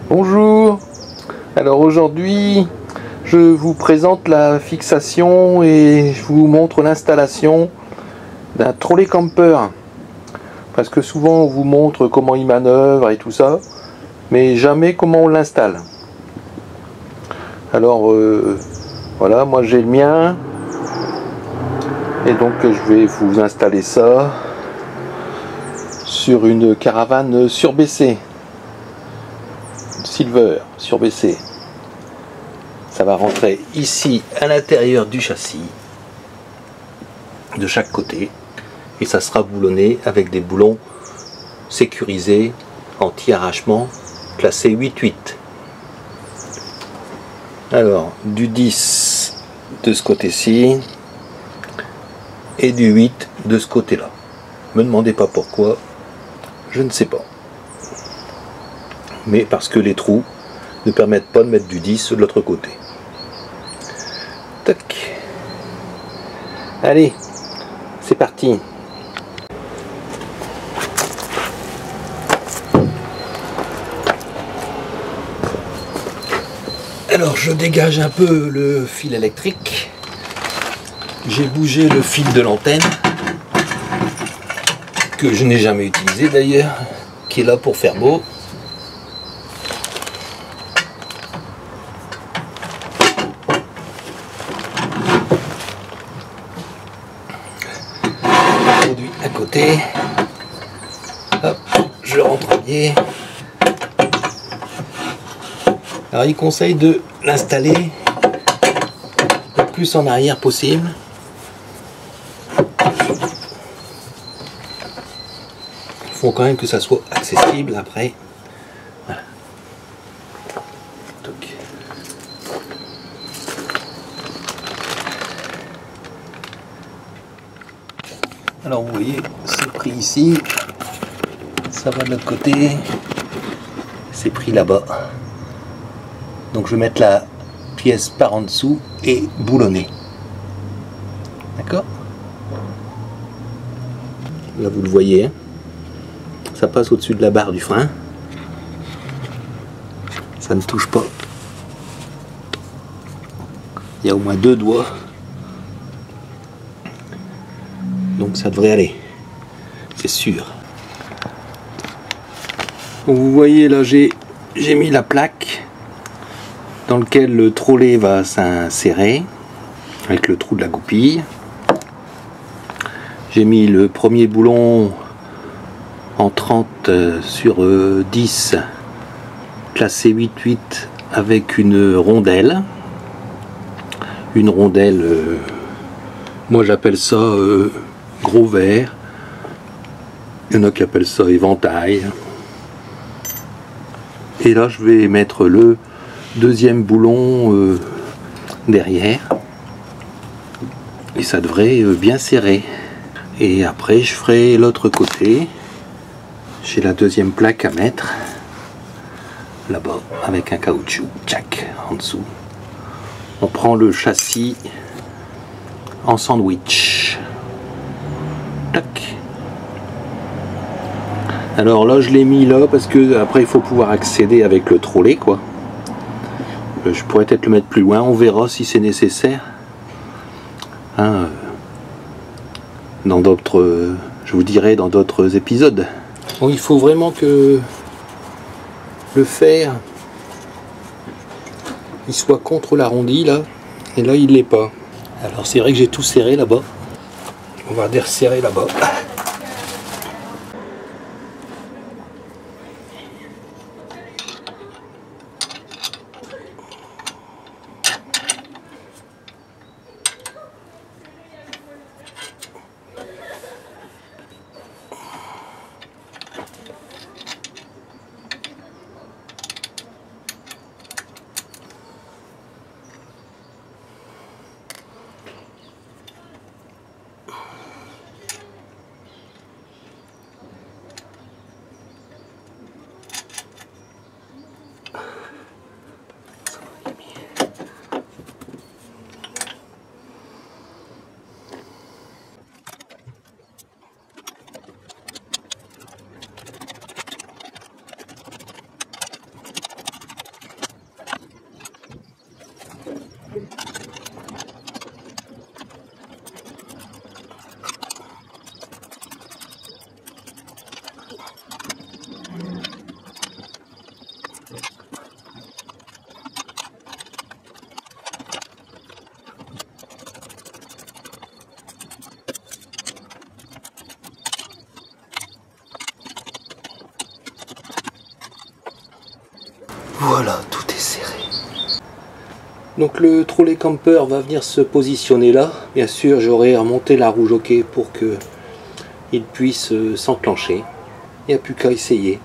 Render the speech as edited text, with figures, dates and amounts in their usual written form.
Bonjour. Alors aujourd'hui je vous présente la fixation et je vous montre l'installation d'un trolley camper, parce que souvent on vous montre comment il manœuvre et tout ça, mais jamais comment on l'installe. Alors voilà, moi j'ai le mien et donc je vais vous installer ça sur une caravane surbaissée, Silver surbaissée. Ça va rentrer ici à l'intérieur du châssis de chaque côté et ça sera boulonné avec des boulons sécurisés anti-arrachement classés 8-8. Alors du 10 de ce côté-ci et du 8 de ce côté-là. Me demandez pas pourquoi, je ne sais pas. Mais parce que les trous ne permettent pas de mettre du 10 de l'autre côté. Tac. Allez, c'est parti. Alors je dégage un peu le fil électrique. J'ai bougé le fil de l'antenne, que je n'ai jamais utilisé d'ailleurs, qui est là pour faire beau. Produit à côté. Hop, je le rentre bien. Alors il conseille de l'installer le plus en arrière possible. Il faut quand même que ça soit accessible après. Voilà. Donc. Alors vous voyez, c'est pris ici, ça va de l'autre côté, c'est pris là-bas. Donc je vais mettre la pièce par en dessous et boulonner. D'accord? Là vous le voyez, hein, ça passe au-dessus de la barre du frein. Ça ne touche pas. Il y a au moins 2 doigts. Donc ça devrait aller. C'est sûr. Donc vous voyez là, j'ai mis la plaque dans lequel le trolley va s'insérer avec le trou de la goupille. J'ai mis le premier boulon en 30 sur 10 classé 8-8 avec une rondelle. Une rondelle, moi j'appelle ça gros vert. Il y en a qui appellent ça éventail. Et là je vais mettre le deuxième boulon derrière et ça devrait bien serrer. Et après je ferai l'autre côté. J'ai la deuxième plaque à mettre là-bas avec un caoutchouc tchac en dessous. On prend le châssis en sandwich. Tac. Alors là je l'ai mis là parce que après il faut pouvoir accéder avec le trolley quoi. Je pourrais peut-être le mettre plus loin, on verra si c'est nécessaire. Hein, dans d'autres, je vous dirai dans d'autres épisodes. Bon, il faut vraiment que le fer il soit contre l'arrondi là, et là il l'est pas. Alors c'est vrai que j'ai tout serré là-bas. On va desserrer là-bas. Voilà, tout est serré. Donc le trolley camper va venir se positionner là. Bien sûr, j'aurai remonté la roue jockey pour que il puisse s'enclencher. Il n'y a plus qu'à essayer.